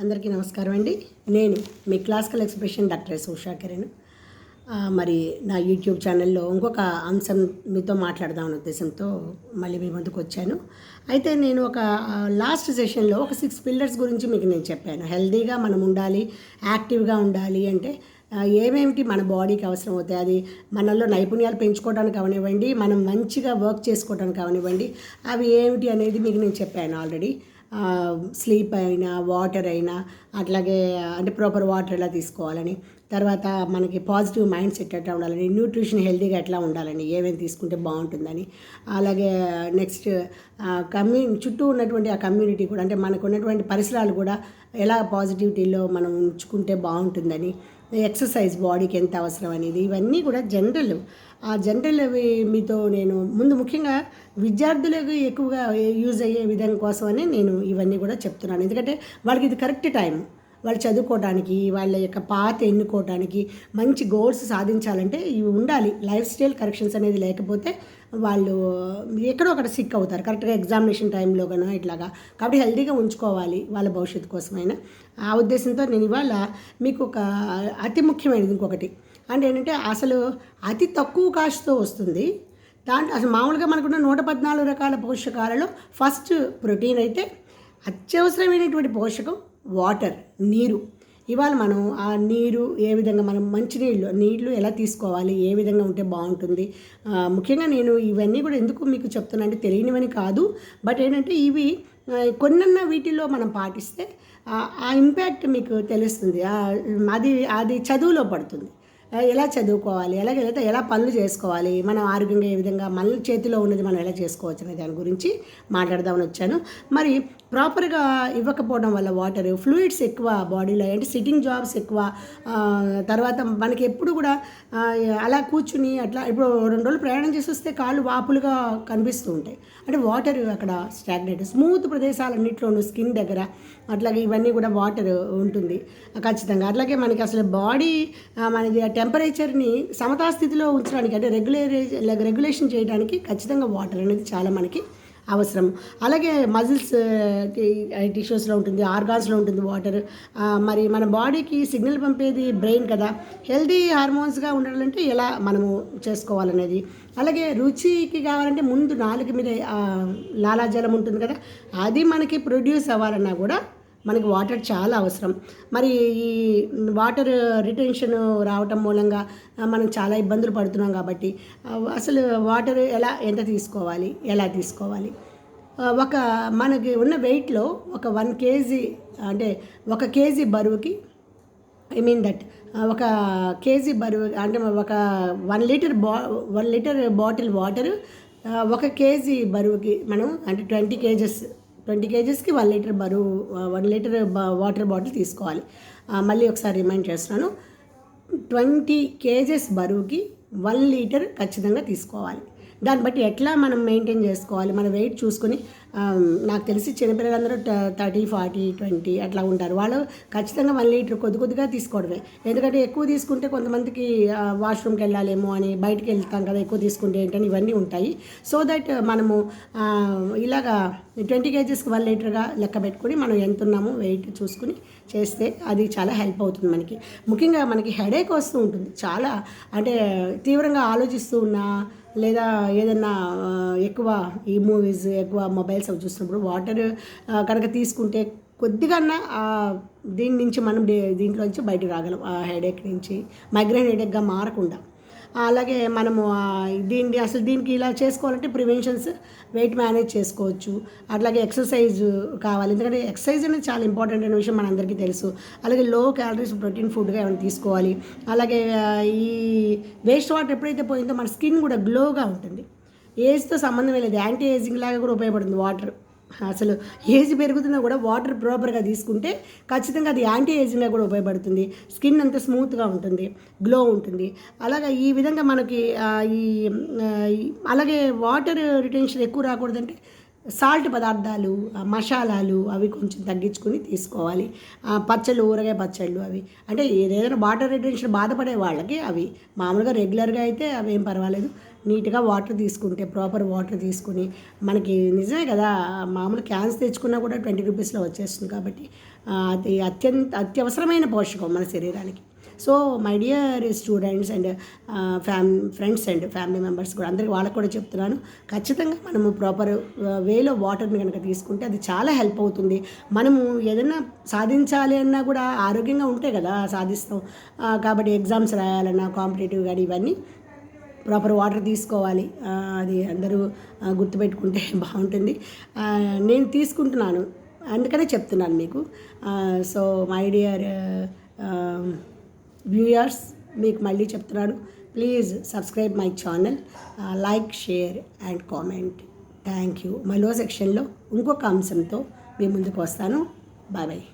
అందరికీ నమస్కారం అండి. నేను మీ classical expression doctor S Usha Kiran. మరి నా యూట్యూబ్ ఛానల్లో ఇంకొక అంశం మీతో మాట్లాడదామనే ఉద్దేశంతో మళ్ళీ మీ ముందుకు వచ్చాను. అయితే నేను ఒక లాస్ట్ సెషన్లో ఒక 6 పిల్లర్స్ గురించి మీకు నేను చెప్పాను. హెల్తీగా మనం ఉండాలి, యాక్టివ్గా ఉండాలి అంటే ఏమేమిటి మన బాడీకి అవసరం అవుతాయి, అది మనలో నైపుణ్యాలు పెంచుకోవడానికి అవనివ్వండి, మనం మంచిగా వర్క్ చేసుకోవడానికి అవనివ్వండి, అవి ఏమిటి అనేది మీకు నేను చెప్పాను ఆల్రెడీ. స్లీప్ అయినా, వాటర్ అయినా, అట్లాగే అంటే ప్రాపర్ వాటర్ ఎలా తీసుకోవాలని, తర్వాత మనకి పాజిటివ్ మైండ్ సెట్ ఎట్లా ఉండాలని, న్యూట్రిషన్ హెల్తీగా ఎట్లా ఉండాలని, ఏమేమి తీసుకుంటే బాగుంటుందని, అలాగే నెక్స్ట్ చుట్టూ ఉన్నటువంటి ఆ కమ్యూనిటీ కూడా, అంటే మనకు ఉన్నటువంటి పరిసరాలు కూడా ఎలా పాజిటివిటీలో మనం ఉంచుకుంటే బాగుంటుందని, ఎక్సర్సైజ్ బాడీకి ఎంత అవసరం అనేది, ఇవన్నీ కూడా జనరల్ అవి మీతో నేను ముందు ముఖ్యంగా విద్యార్థులకు ఎక్కువగా యూజ్ అయ్యే విధం కోసమని నేను ఇవన్నీ కూడా చెప్తున్నాను. ఎందుకంటే వాళ్ళకి ఇది కరెక్ట్ టైం, వాళ్ళు చదువుకోవడానికి, వాళ్ళ యొక్క పాత ఎన్నుకోవడానికి, మంచి గోల్స్ సాధించాలంటే ఇవి ఉండాలి. లైఫ్ స్టైల్ కరెక్షన్స్ అనేది లేకపోతే వాళ్ళు ఎక్కడో ఒకటి సిక్ అవుతారు కరెక్ట్గా ఎగ్జామినేషన్ టైంలో కన్నా ఇట్లాగా. కాబట్టి హెల్తీగా ఉంచుకోవాలి వాళ్ళ భవిష్యత్తు కోసమైనా. ఆ ఉద్దేశంతో నేను ఇవాళ మీకు ఒక అతి ముఖ్యమైనది ఇంకొకటి అంటే ఏంటంటే, అసలు అతి తక్కువ కాస్ట్తో వస్తుంది. దాంట్లో అసలు మామూలుగా మనకున్న 114 రకాల పోషకాలలో ఫస్ట్ ప్రోటీన్ అయితే, అత్యవసరమైనటువంటి పోషకం వాటర్, నీరు. ఇవాళ మనం ఆ నీరు ఏ విధంగా, మనం నీళ్ళు ఎలా తీసుకోవాలి, ఏ విధంగా ఉంటే బాగుంటుంది. ముఖ్యంగా నేను ఇవన్నీ కూడా ఎందుకు మీకు చెప్తున్నా అంటే తెలియనివని కాదు, బట్ ఏంటంటే ఇవి కొన్నన్న వీటిల్లో మనం పాటిస్తే ఆ ఇంపాక్ట్ మీకు తెలుస్తుంది. అది చదువులో పడుతుంది. ఎలా చదువుకోవాలి, ఎలా పనులు చేసుకోవాలి, మనం ఆరోగ్యంగా ఏ విధంగా మన చేతిలో ఉన్నది మనం ఎలా చేసుకోవచ్చు అనే దాని గురించి మాట్లాడదామని వచ్చాను. మరి ప్రాపర్గా ఇవ్వకపోవడం వల్ల వాటర్ ఫ్లూయిడ్స్ ఎక్కువ బాడీలో, అంటే సిట్టింగ్ జాబ్స్ ఎక్కువ, తర్వాత మనకి ఎప్పుడు కూడా అలా కూర్చుని అట్లా ఇప్పుడు 2 రోజులు ప్రయాణం చేసి వస్తే కాళ్ళు వాపులుగా కనిపిస్తూ ఉంటాయి. అంటే వాటర్ అక్కడ స్టాగ్నేట్, స్మూత్ ప్రదేశాలన్నింటిలోనూ స్కిన్ దగ్గర అట్లాగే ఇవన్నీ కూడా వాటర్ ఉంటుంది ఖచ్చితంగా. అట్లాగే మనకి అసలు బాడీ మనది టెంపరేచర్ని సమతాస్థితిలో ఉంచడానికి, అంటే రెగ్యులేషన్ చేయడానికి ఖచ్చితంగా వాటర్ అనేది చాలా మనకి అవసరం. అలాగే మజిల్స్ టిష్యూస్లో ఉంటుంది, ఆర్గాన్స్లో ఉంటుంది వాటర్. మరి మన బాడీకి సిగ్నల్ పంపేది బ్రెయిన్ కదా. హెల్తీ హార్మోన్స్గా ఉండాలంటే ఎలా మనము చేసుకోవాలనేది, అలాగే రుచికి కావాలంటే ముందు నాలుక మీద లాలాజలం ఉంటుంది కదా, అది మనకి ప్రొడ్యూస్ అవ్వాలన్నా కూడా మనకి వాటర్ చాలా అవసరం. మరి ఈ వాటర్ రిటెన్షన్ రావటం మూలంగా మనం చాలా ఇబ్బందులు పడుతున్నాం. కాబట్టి అసలు వాటర్ ఎంత తీసుకోవాలి, ఎలా తీసుకోవాలి, మనకి ఉన్న వెయిట్లో ఒక 1 కేజీ, అంటే 1 కేజీ బరువుకి, ఒక కేజీ బరువు అంటే ఒక 1 లీటర్ బాటిల్ వాటర్ 1 కేజీ బరువుకి మనం, అంటే 20 కేజెస్కి 1 లీటర్ బరువు, 1 లీటర్ వాటర్ బాటిల్ తీసుకోవాలి. మళ్ళీ ఒకసారి రిమైండ్ చేస్తున్నాను, 20 కేజెస్ బరువుకి 1 లీటర్ ఖచ్చితంగా తీసుకోవాలి. దాన్ని బట్టి ఎట్లా మనం మెయింటైన్ చేసుకోవాలి, మన వెయిట్ చూసుకొని. నాకు తెలిసి చిన్నపిల్లలందరూ 30, 40, 20 అట్లా ఉంటారు. వాళ్ళు ఖచ్చితంగా 1 లీటర్ కొద్దిగా తీసుకోవడమే. ఎందుకంటే ఎక్కువ తీసుకుంటే కొంతమందికి వాష్రూమ్కి వెళ్ళాలేమో అని, బయటికి వెళ్తాం కదా ఎక్కువ తీసుకుంటే ఏంటని, ఇవన్నీ ఉంటాయి. సో దట్ మనము ఇలాగా 20 కేజెస్కి 1 లీటర్గా లెక్క పెట్టుకొని మనం ఎంత ఉన్నామో వెయిట్ చూసుకుని చేస్తే అది చాలా హెల్ప్ అవుతుంది మనకి. ముఖ్యంగా మనకి హెడేక్ వస్తూ ఉంటుంది చాలా, అంటే తీవ్రంగా ఆలోచిస్తూ ఉన్నా, లేదా ఏదన్నా ఎక్కువ ఈ మూవీస్, ఎక్కువ మొబైల్స్ అవి చూసినప్పుడు వాటర్ కనుక తీసుకుంటే కొద్దిగా దీని నుంచి మనం దీంట్లోంచి బయటకు రాగలం, ఆ హెడేక్ నుంచి మైగ్రేన్ హెడేక్గా మారకుండా. అలాగే మనము దీనికి ఇలా చేసుకోవాలంటే ప్రివెన్షన్స్, వెయిట్ మేనేజ్ చేసుకోవచ్చు. అట్లాగే ఎక్సర్సైజ్ కావాలి, ఎందుకంటే ఎక్సర్సైజ్ అనేది చాలా ఇంపార్టెంట్ అనే విషయం మనందరికీ తెలుసు. అలాగే లో క్యాలరీస్ ప్రోటీన్ ఫుడ్గా ఏమైనా తీసుకోవాలి. అలాగే ఈ వేస్ట్ వాటర్ ఎప్పుడైతే పోయిందో మన స్కిన్ కూడా గ్లోగా ఉంటుంది. ఏజ్తో సంబంధం లేదు, యాంటీ ఏజింగ్ లాగా కూడా ఉపయోగపడుతుంది వాటర్. అసలు ఏజ్ పెరుగుతున్నా కూడా వాటర్ ప్రాపర్గా తీసుకుంటే ఖచ్చితంగా అది యాంటీ ఏజింగ్గా కూడా ఉపయోగపడుతుంది. స్కిన్ అంతా స్మూత్గా ఉంటుంది, గ్లో ఉంటుంది. అలాగే ఈ విధంగా మనకి అలాగే వాటర్ రిటెన్షన్ ఎక్కువ రాకూడదంటే సాల్ట్ పదార్థాలు, మసాలాలు అవి కొంచెం తగ్గించుకొని తీసుకోవాలి. పచ్చళ్ళు, ఊరగాయ పచ్చళ్ళు అవి, అంటే ఏదైనా వాటర్ రిటెన్షన్ బాధపడే వాళ్ళకి అవి మామూలుగా రెగ్యులర్గా అయితే అవి ఏం పర్వాలేదు. నీట్గా వాటర్ తీసుకుంటే, ప్రాపర్ వాటర్ తీసుకుని, మనకి నిజమే కదా, మామూలు క్యాన్స్ తెచ్చుకున్నా కూడా 20 రూపీస్లో వచ్చేస్తుంది. కాబట్టి అది అత్యవసరమైన పోషకం మన శరీరానికి. So my dear students and friends and family members కూడా అందరికీ వాళ్ళకు కూడా చెప్తున్నాను, ఖచ్చితంగా మనము ప్రాపర్ వేలో వాటర్ని కనుక తీసుకుంటే అది చాలా హెల్ప్ అవుతుంది. మనము ఏదైనా సాధించాలి అన్నా కూడా ఆరోగ్యంగా ఉంటే కదా సాధిస్తాం. కాబట్టి ఎగ్జామ్స్ రాయాలన్నా, కాంపిటేటివ్ కానీ ఇవన్నీ ప్రాపర్ వాటర్ తీసుకోవాలి. అది అందరూ గుర్తుపెట్టుకుంటే బాగుంటుంది. నేను తీసుకుంటున్నాను, అందుకనే చెప్తున్నాను మీకు. సో మై డియర్ వ్యూయర్స్, మీకు మళ్ళీ చెప్తున్నాను, please subscribe my channel, like, share and comment. Thank you. మరో సెక్షన్లో ఇంకొక అంశంతో మీ ముందుకు వస్తాను. Bye bye.